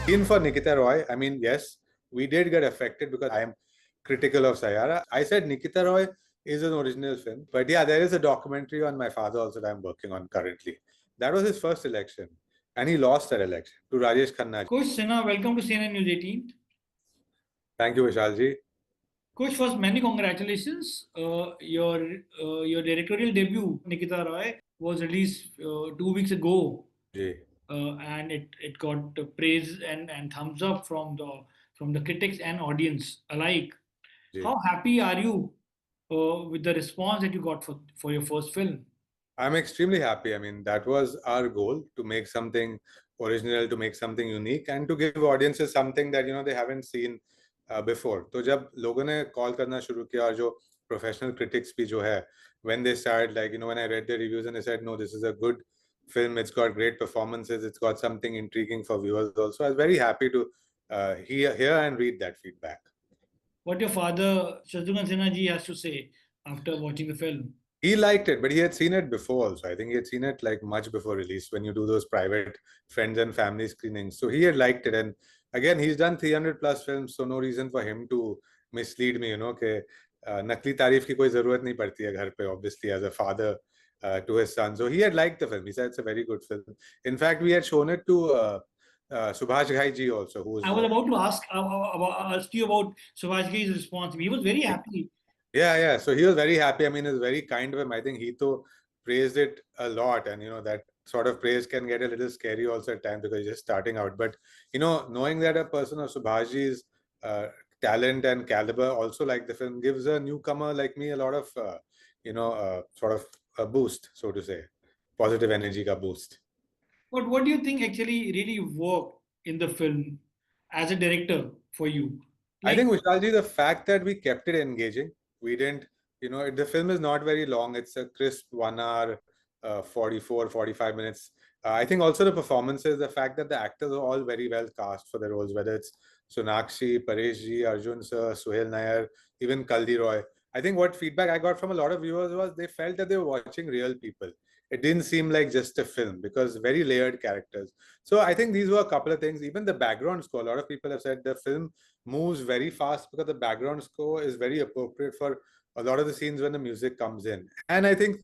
In for Nikita Roy, I mean, yes, we did get affected because I am critical of Saiyaara. I said Nikita Roy is an original film. But yeah, there is a documentary on my father also that I'm working on currently. That was his first election. And he lost that election to Rajesh Khanna. Kussh Sinha, welcome to CNN News 18. Thank you, Vishalji. Kussh, first, many congratulations. Your directorial debut, Nikita Roy, was released 2 weeks ago, Ji. and it got praise and thumbs up from the critics and audience alike. Ji. How happy are you with the response that you got for your first film? I'm extremely happy. I mean, that was our goal, to make something original, to make something unique, and to give audiences something that they haven't seen before. तो जब लोगों ने call करना शुरू किया और जो professional critics भी जो है, when they started, like when I read the reviews and they said, no, this is a good film, it's got great performances, it's got something intriguing for viewers also. I was very happy to hear and read that feedback. What your father, Shatrughan Sinha ji, has to say after watching the film? He liked it, but he had seen it before also. I think he had seen it like much before release, when you do those private friends and family screenings. So he had liked it. And again, he's done 300 plus films, so no reason for him to mislead me, कि नकली तारीफ की कोई जरूरत नहीं पड़ती है घर पे, obviously, as a father to his son. So he had liked the film. He said it's a very good film. In fact, we had shown it to Subhash Ghai ji also, who was... I was about to ask you about Subhash Ghai's response. He was very happy. Yeah. So he was very happy. I mean, it's very kind of him. I think he too praised it a lot, and that sort of praise can get a little scary also at times because he's just starting out. But knowing that a person of Subhashji's talent and caliber also like the film gives a newcomer like me a lot of sort of a boost, so to say, positive energy ka boost. But what do you think actually really worked in the film as a director for you? I Like, think, Vishalji, the fact that we kept it engaging, we didn't, the film is not very long. It's a crisp 1 hour, 44, 45 minutes. I think also the performances, the fact that the actors are all very well cast for the roles, whether it's Sonakshi, Paresh ji, Arjun sir, Suhail Nair, even Kaldi Roy. I think what feedback I got from a lot of viewers was they felt that they were watching real people. It didn't seem like just a film because very layered characters. So I think these were a couple of things. Even the background score, a lot of people have said the film moves very fast because the background score is very appropriate for a lot of the scenes when the music comes in. And I think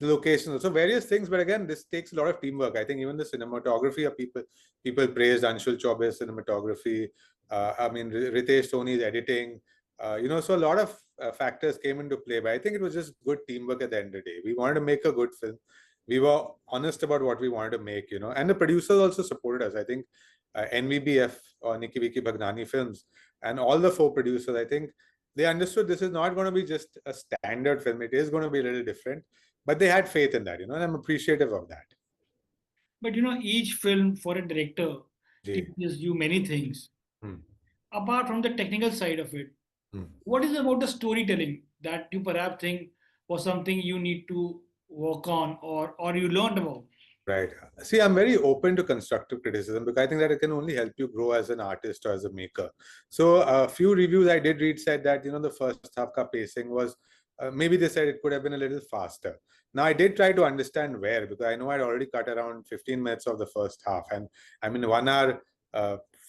the location, also various things, but again, this takes a lot of teamwork. I think even the cinematography of people praised Anshul Chaube's cinematography. I mean, Ritesh Sony's editing. So a lot of factors came into play, but I think it was just good teamwork at the end of the day. We wanted to make a good film. We were honest about what we wanted to make, and the producers also supported us. I think NVBF or Nikki Vicky Bhagnani Films and all the 4 producers, I think they understood this is not going to be just a standard film. It is going to be a little different, but they had faith in that, and I'm appreciative of that. but each film for a director Ji. teaches you many things. Hmm. Apart from the technical side of it, Hmm. what is about the storytelling that you perhaps think was something you need to work on or you learned about? Right. See, I'm very open to constructive criticism because I think that it can only help you grow as an artist or as a maker. So a few reviews I did read said that, the first half ka pacing was, maybe they said it could have been a little faster. Now, I did try to understand where, because I know I'd already cut around 15 minutes of the first half. And I mean, 1 hour,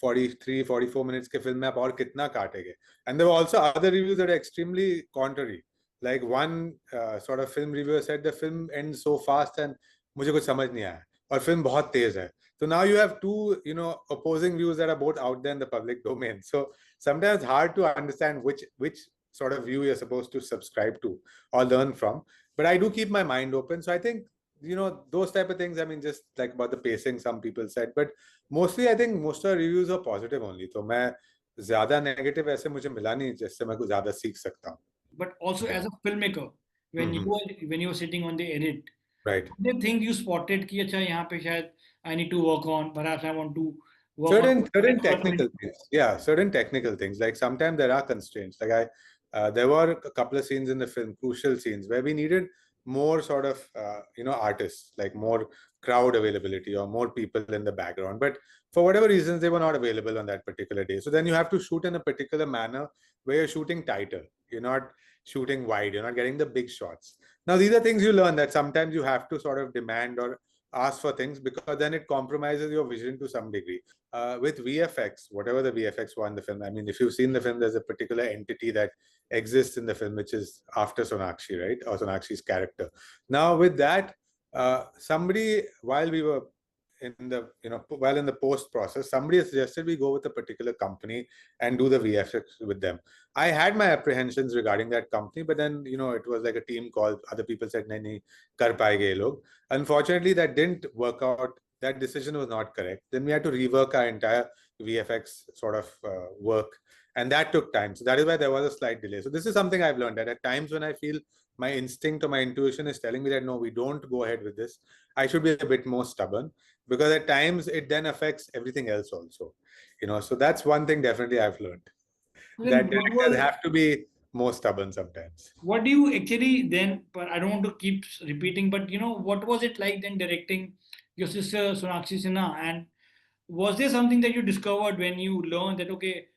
43, 44 minutes ke film mein aap aur kitna kaatenge. And there were also other reviews that are extremely contrary. Like one sort of film reviewer said the film ends so fast and मुझे कुछ समझ नहीं आया और film बहुत तेज है. So now you have two opposing views that are both out there in the public domain. So sometimes it's hard to understand which sort of view you're supposed to subscribe to or learn from, but I do keep my mind open. So I think those type of things, I mean, just like about the pacing, some people said, but mostly I think most of the reviews are positive only. तो मैं ज्यादा negative ऐसे मुझे मिला नहीं जिससे मैं कुछ ज्यादा सीख सकता हूँ. But also as a filmmaker, when you were sitting on the edit, Right. the thing you spotted कि अच्छा यहाँ पे शायद I need to work on, perhaps I want to work certain technical things. Yeah, certain technical things. Like sometimes there are constraints. Like there were a couple of scenes in the film, crucial scenes, where we needed more sort of artists, like more crowd availability or more people in the background. But for whatever reasons, they were not available on that particular day. So then you have to shoot in a particular manner where you're shooting tighter. You're not shooting wide. You're not getting the big shots. Now these are things you learn, that sometimes you have to sort of demand or ask for things, because then it compromises your vision to some degree. With VFX, whatever the VFX were in the film, I mean, if you've seen the film, there's a particular entity that exists in the film, which is after Sonakshi, right? Or Sonakshi's character. Now, with that, somebody, while we were in the, while in the post process, somebody suggested we go with a particular company and do the VFX with them. I had my apprehensions regarding that company, but then, it was like a team call. Other people said, nahi, kar paenge ye log. Unfortunately, that didn't work out. That decision was not correct. Then we had to rework our entire VFX sort of work, and that took time. So that is why there was a slight delay. So this is something I've learned, that at times when I feel my instinct or my intuition is telling me that no, we don't go ahead with this, I should be a bit more stubborn, because at times it then affects everything else also. So that's one thing definitely I've learned, Then that what directors was have to be more stubborn sometimes. what do you actually then? But I don't want to keep repeating. But what was it like then directing your sister Sonakshi Sinha? And was there something that you discovered when you learned that okay,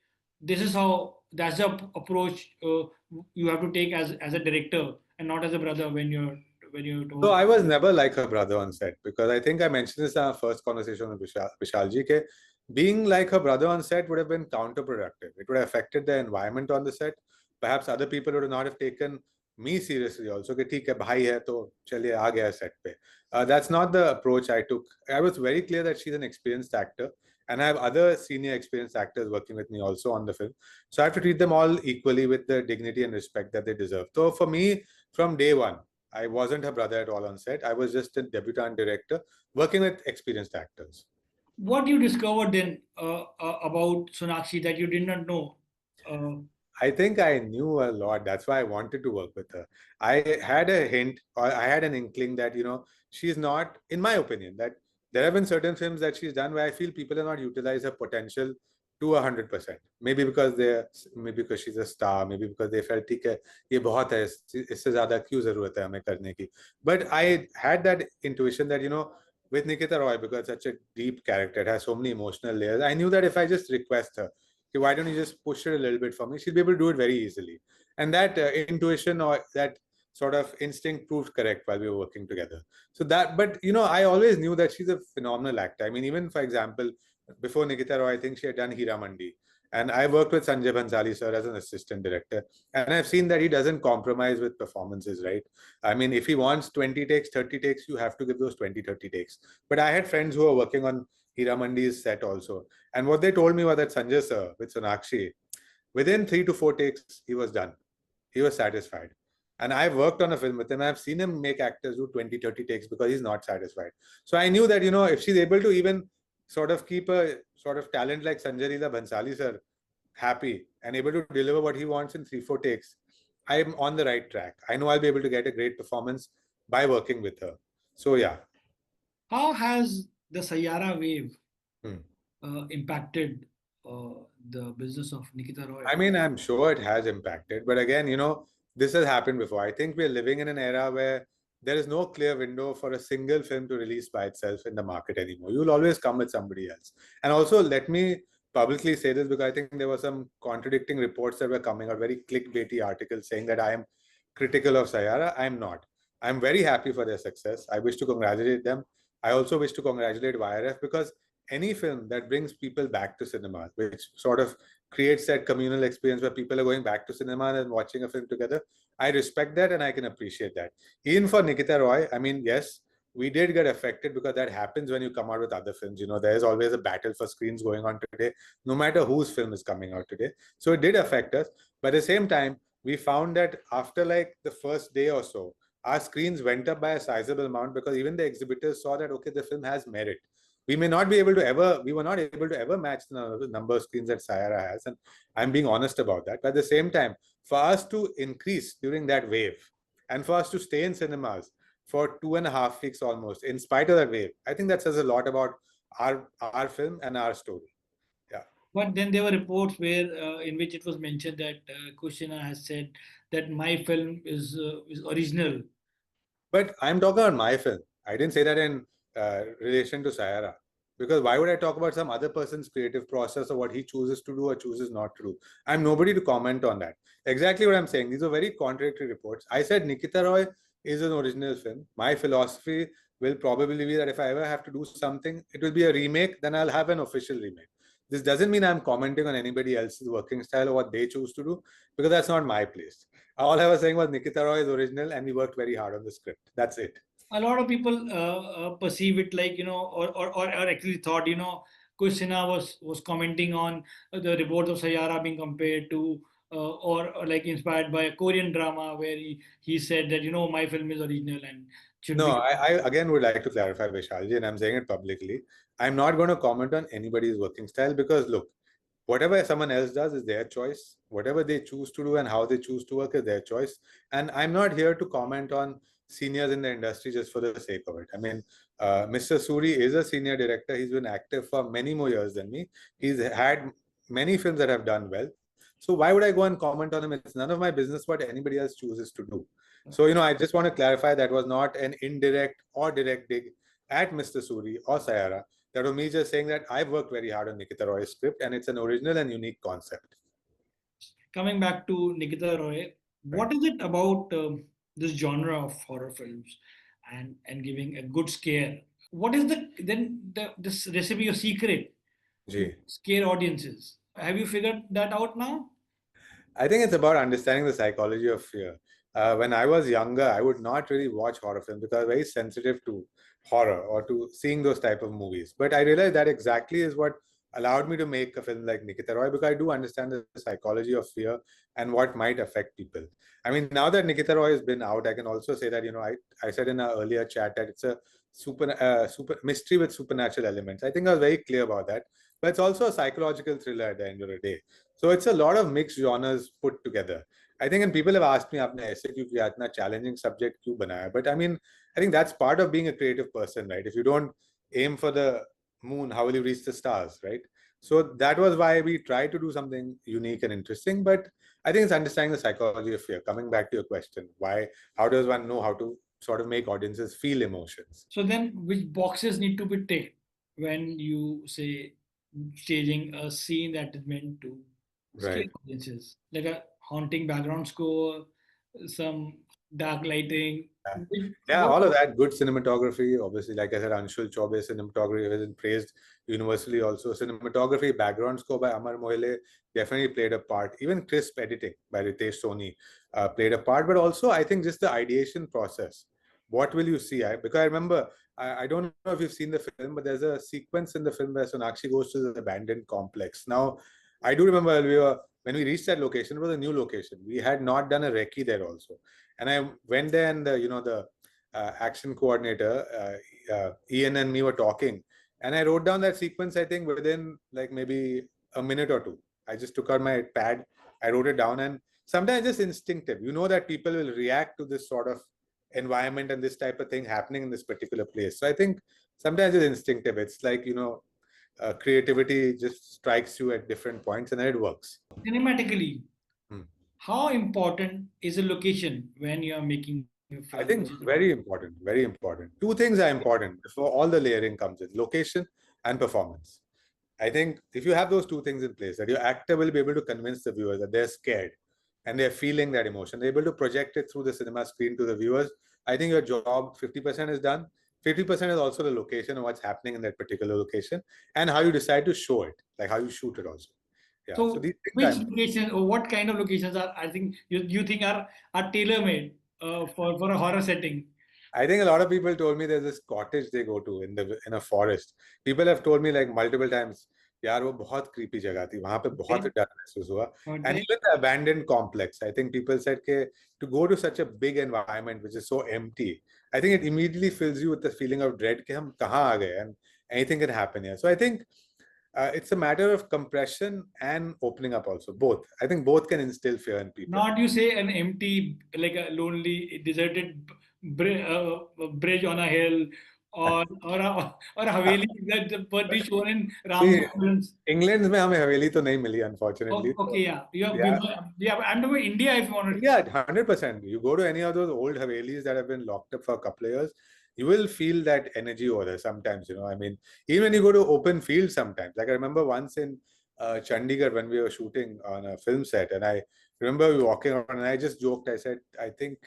this is how that's the approach you have to take as a director and not as a brother when you're So told. I was never like her brother on set, because I think I mentioned this in our first conversation with Vishalji, ke being like her brother on set would have been counterproductive. It would have affected the environment on the set. Perhaps other people would not have taken me seriously also. Ke theek hai, bhai hai, to chaliye aa gaya set pe. That's not the approach I took. I was very clear that she's an experienced actor, and I have other senior experienced actors working with me also on the film. So I have to treat them all equally with the dignity and respect that they deserve. So for me, from day one, I wasn't her brother at all on set. I was just a debutant director working with experienced actors. What you discovered then about Sonakshi that you did not know? Uh, I think I knew a lot. That's why I wanted to work with her. I had a hint, or I had an inkling that, she's not, in my opinion, that there have been certain films that she's done where I feel people have not utilized her potential to 100%. Maybe because she's a star, maybe because they felt, ठीक है, ये बहुत है, इससे ज़्यादा क्यों ज़रूरत है हमें करने की. But I had that intuition that, with Nikita Roy, because such a deep character, it has so many emotional layers. I knew that if I just request her, okay, why don't you just push it a little bit for me? She'll be able to do it very easily. And that intuition or that sort of instinct proved correct while we were working together. So that, but I always knew that she's a phenomenal actor. I mean, even for example, before Nikita Roy, I think she had done Hira Mandi. And I worked with Sanjay Bhansali sir as an assistant director. And I've seen that he doesn't compromise with performances, right? I mean, if he wants 20 takes, 30 takes, you have to give those 20, 30 takes. But I had friends who were working on Hira Mandi's set also. And what they told me was that Sanjay sir with Sonakshi, within 3 to 4 takes, he was done. He was satisfied. And I've worked on a film with him. I've seen him make actors do 20, 30 takes because he's not satisfied. So I knew that, if she's able to even sort of keep a sort of talent like Sanjay Leela Bhansali sir happy and able to deliver what he wants in 3, 4 takes, I'm on the right track. I know I'll be able to get a great performance by working with her. So yeah. how has the Saiyaara wave Hmm. impacted the business of Nikita Roy? I mean, I'm sure it has impacted, but again, this has happened before. I think we're living in an era where there is no clear window for a single film to release by itself in the market anymore. You'll always come with somebody else. And also, let me publicly say this, because I think there were some contradicting reports that were coming out, very clickbaity articles saying that I am critical of Saiyaara. I'm not. I'm very happy for their success. I wish to congratulate them. I also wish to congratulate YRF, because any film that brings people back to cinema, which sort of creates that communal experience where people are going back to cinema and watching a film together, I respect that and I can appreciate that. Even for Nikita Roy, I mean, yes, we did get affected, because that happens when you come out with other films. There's always a battle for screens going on today, no matter whose film is coming out today. So it did affect us. But at the same time, we found that after like the first day or so, our screens went up by a sizable amount, because even the exhibitors saw that, okay, the film has merit. We may not be able to ever, we were not able to ever match the number of screens that Saiyaara has. And I'm being honest about that. But at the same time, for us to increase during that wave and for us to stay in cinemas for 2.5 weeks almost, in spite of that wave, I think that says a lot about our film and our story. Yeah. But then there were reports where in which it was mentioned that Kussh has said that my film is original. But I'm talking about my film. I didn't say that in relation to Saiyaara. Because why would I talk about some other person's creative process or what he chooses to do or chooses not to do? I'm nobody to comment on that. Exactly what I'm saying. These are very contradictory reports. I said Nikita Roy is an original film. My philosophy will probably be that if I ever have to do something, it will be a remake, then I'll have an official remake. This doesn't mean I'm commenting on anybody else's working style or what they choose to do, because that's not my place. All I was saying was Nikita Roy is original and we worked very hard on the script. That's it. A lot of people perceive it like, or actually thought, Kush Sinha was commenting on the reports of Saiyaara being compared to or like inspired by a Korean drama where he said that, my film is original and should No, be. I again would like to clarify, Vishalji, and I'm saying it publicly. I'm not going to comment on anybody's working style because, look, whatever someone else does is their choice. Whatever they choose to do and how they choose to work is their choice. And I'm not here to comment on seniors in the industry just for the sake of it. I mean, Mr. Suri is a senior director. He's been active for many more years than me. He's had many films that have done well. So why would I go and comment on him? It's none of my business what anybody else chooses to do. So, I just want to clarify that was not an indirect or direct dig at Mr. Suri or Saiyaara. That was me just saying that I've worked very hard on Nikita Roy's script and it's an original and unique concept. Coming back to Nikita Roy, Right. what is it about this genre of horror films and giving a good scare? What is this recipe or secret to Ji. scare audiences? Have you figured that out now? I think it's about understanding the psychology of fear. When I was younger, I would not really watch horror films because I was very sensitive to horror or to seeing those type of movies. But I realized that exactly is what allowed me to make a film like Nikita Roy because I do understand the psychology of fear and what might affect people. I mean, now that Nikita Roy has been out, I can also say that I said in an earlier chat that it's a super mystery with supernatural elements. I think I was very clear about that. But it's also a psychological thriller at the end of the day. So it's a lot of mixed genres put together. I think, and people have asked me, आपने ऐसे क्यों किया इतना challenging subject क्यों बनाया? But I mean, I think that's part of being a creative person, right? If you don't aim for the moon, how will you reach the stars, right? So that was why we tried to do something unique and interesting. But I think it's understanding the psychology of fear. Coming back to your question, how does one know how to sort of make audiences feel emotions? So then, which boxes need to be ticked when you say staging a scene that is meant to scare Right. audiences, like a haunting background score, some dark lighting. Yeah, yeah, What? all of that. Good cinematography. Obviously, like I said, Anshul Chaube's cinematography has been praised universally also. Cinematography, background score by Amar Moile definitely played a part. Even crisp editing by Ritesh Soni played a part. But also, I think just the ideation process. What will you see? Because I remember, I don't know if you've seen the film, but there's a sequence in the film where Sonakshi goes to the abandoned complex. Now, I do remember when we reached that location, it was a new location. We had not done a recce there also. And I went there, and the action coordinator, Ian and me were talking, and I wrote down that sequence. I think within like maybe a minute or two, I just took out my pad, I wrote it down, and sometimes just instinctive. You know that people will react to this sort of environment and this type of thing happening in this particular place. So I think sometimes it's instinctive. It's like creativity just strikes you at different points, and then it works. Cinematically, Hmm. how important is a location when you are making a film, which I is think important? very important, very important. Two things are important before all the layering comes in: location and performance. I think if you have those two things in place, that your actor will be able to convince the viewers that they're scared and they're feeling that emotion, they're able to project it through the cinema screen to the viewers. I think your job 50% is done. 50% is also the location and what's happening in that particular location and how you decide to show it, like how you shoot it also. Yeah. So So, these things which are locations or what kind of locations are, I think you think are tailor made for a horror setting? I think a lot of people told me there's this cottage they go to in a forest. People have told me like multiple times, यार वो बहुत creepy जगह थी वहां पे बहुत Then, डर महसूस हुआ. but And then even the abandoned complex, I think people said ke, to go to such a big environment which is so empty, I think it immediately fills you with the feeling of dread कि हम कहाँ आ गए and anything can happen here. So I think it's a matter of compression and opening up also. Both. I think both can instill fear in people. not you say an empty, like a lonely, deserted bridge on a hill, or a haveli that but is shown in Ram's See, films. England में हमें हवेली तो नहीं मिली Oh, unfortunately. okay, So, yeah, you have yeah. been, yeah. I'm talking about India. If you want to, Yeah, 100%. You go to any of those old Havelis that have been locked up for a couple of years, you will feel that energy over there sometimes. I mean, even when you go to open fields sometimes. Like I remember once in Chandigarh when we were shooting on a film set, and I remember we walking around and I just joked. I said, I think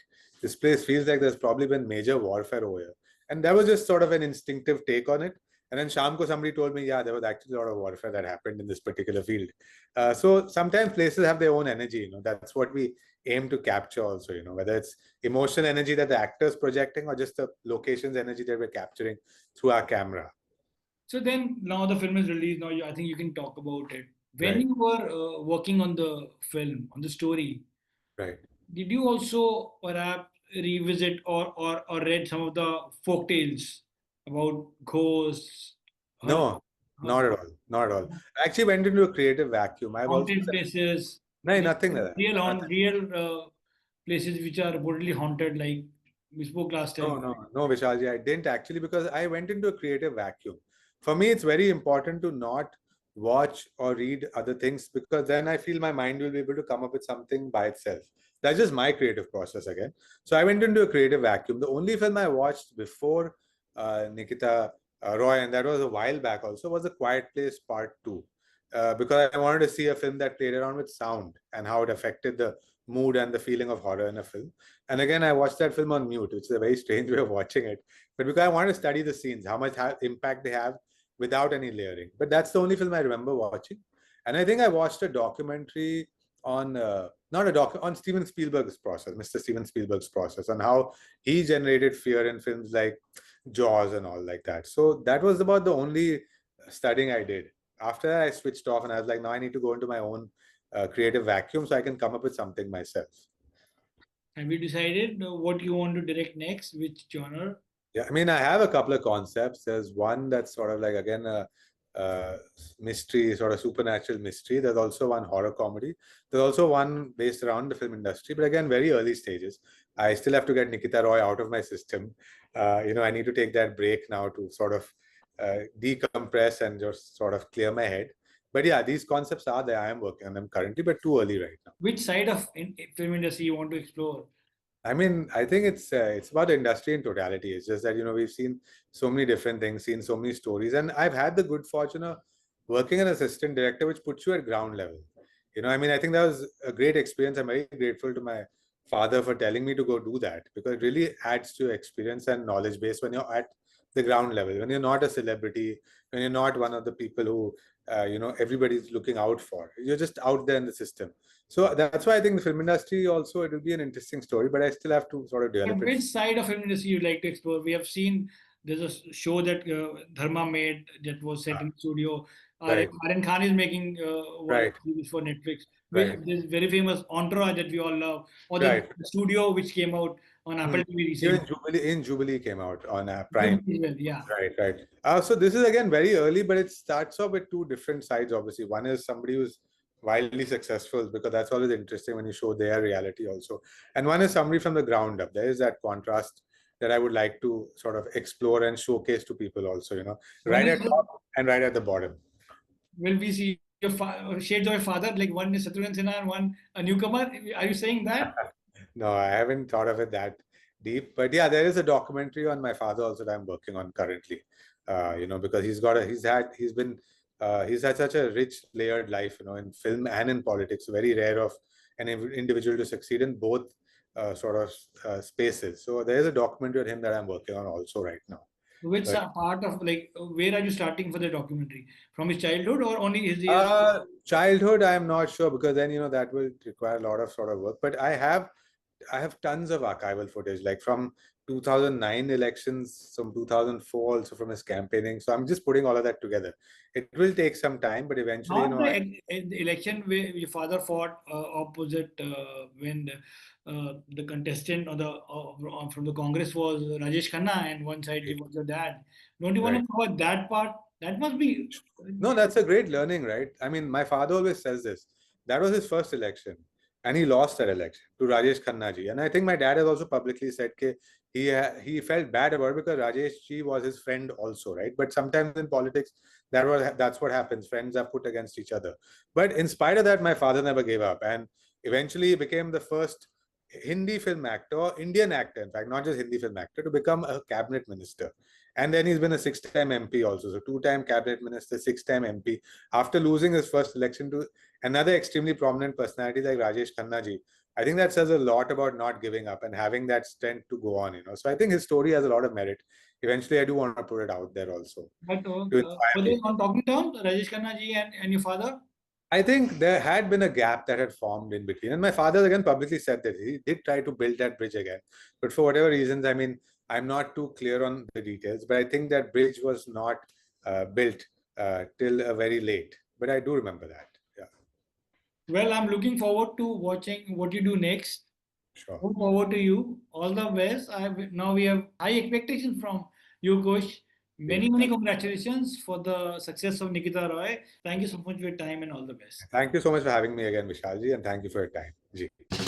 this place feels like there's probably been major warfare over here. And that was just sort of an instinctive take on it. And then Sham ko somebody told me, yeah, there was actually a lot of warfare that happened in this particular field. So sometimes places have their own energy, that's what we aim to capture also, whether it's emotional energy that the actor's projecting or just the location's energy that we're capturing through our camera. So then now the film is released. Now I think you can talk about it. When Right, you were working on the film, on the story, right. did you also perhaps revisit or read some of the folk tales about ghosts, uh, No, uh, not at all. Not at all. I actually went into a creative vacuum. I've also haunted said, places, no, like nothing like that. Nothing. real places which are brutally haunted, like we spoke last No, time? no, no, Vishalji, I didn't actually because I went into a creative vacuum. For me, it's very important to not watch or read other things because then I feel my mind will be able to come up with something by itself. That's just my creative process again. So I went into a creative vacuum. The only film I watched before Nikita Roy, and that was a while back also, was A Quiet Place Part 2. Because I wanted to see a film that played around with sound and how it affected the mood and the feeling of horror in a film. And again, I watched that film on mute, which is a very strange way of watching it. But because I wanted to study the scenes, how much impact they have without any layering. But that's the only film I remember watching. And I think I watched a documentary on not a doc on Steven Spielberg's process, Mr. Steven Spielberg's process, on how he generated fear in films like Jaws and all like that. So that was about the only studying I did. After that, I switched off and I was like, now I need to go into my own creative vacuum so I can come up with something myself. Have you decided what you want to direct next? Which genre? Yeah, I mean, I have a couple of concepts. There's one that's sort of like, again, a mystery, sort of supernatural mystery. There's also one horror comedy. There's also one based around the film industry, but again, very early stages. I still have to get Nikita Roy out of my system. I need to take that break now to sort of decompress and just sort of clear my head. But yeah, these concepts are there. I am working on them currently, but too early right now. Which side of film industry you want to explore? I mean, I think it's about the industry in totality. It's just that we've seen so many different things, seen so many stories, and I've had the good fortune of working as assistant director, which puts you at ground level. I mean, I think that was a great experience. I'm very grateful to my father for telling me to go do that because it really adds to your experience and knowledge base when you're at the ground level, when you're not a celebrity, when you're not one of the people who everybody's looking out for. You're just out there in the system. So that's why I think the film industry also it will be an interesting story, but I still have to sort of But develop it. which side of film industry you like to explore? We have seen there's a show that Dharma made that was set in studio. Right, Aryan Khan is making one right, series for Netflix. right, There's very famous Entourage that we all love, or the right. studio which came out on Hmm. Apple TV recently. Even Jubilee came out on Prime. Jubilee as well, yeah. Right, right. So this is again very early, but it starts off with two different sides. Obviously, one is somebody who's wildly successful because that's always interesting when you show their reality also, and one is somebody from the ground up. There is that contrast that I would like to sort of explore and showcase to people also. One Right is at top and right at the bottom. will we see your shades of your father, like one is Shatrughan Sinha and one a newcomer? Are you saying that? No, I haven't thought of it that deep. But yeah, there is a documentary on my father also that I'm working on currently. Because he's had such a rich layered life, in film and in politics. Very rare of an individual to succeed in both sort of spaces. So there is a documentary on him that I'm working on also right now. Which But part of like where are you starting for the documentary? From his childhood or only his years? childhood, I'm not sure because then that will require a lot of sort of work. But I have tons of archival footage, like from 2009 elections, from 2004, also from his campaigning. So I'm just putting all of that together. It will take some time, but eventually, Not the, the election where your father fought opposite when the contestant or the from the Congress was Rajesh Khanna, and one side he was your dad. Don't you want right. to cover that part? That must be. No, that's a great learning, right? I mean, my father always says this. That was his first election, and he lost that election to Rajesh Khanna ji. And I think my dad has also publicly said that he felt bad about it because Rajesh ji was his friend also, right? But sometimes in politics, that's what happens. Friends are put against each other. But in spite of that, my father never gave up, and eventually he became the first Hindi film actor, Indian actor, in fact, not just Hindi film actor, to become a cabinet minister. And then he's been a six-time MP also. So two-time cabinet minister, six-time MP. After losing his first election to another extremely prominent personality like Rajesh Khanna ji, I think that says a lot about not giving up and having that strength to go on. So I think his story has a lot of merit. eventually I do want to put it out there also But to inspire were they people. on talking terms, Rajesh Khanna ji and your father? I think there had been a gap that had formed in between. And my father again publicly said that he did try to build that bridge again. But for whatever reasons, I mean, I'm not too clear on the details, but I think that bridge was not built till very late. But I do remember that. Yeah, Well, I'm looking forward to watching what you do next. sure. Look forward to you. All the best. Now we have high expectations from you, Kussh. Great. Many congratulations for the success of Nikita Roy. Thank you so much for your time and all the best. Thank you so much for having me again, Vishalji, and thank you for your time. Ji.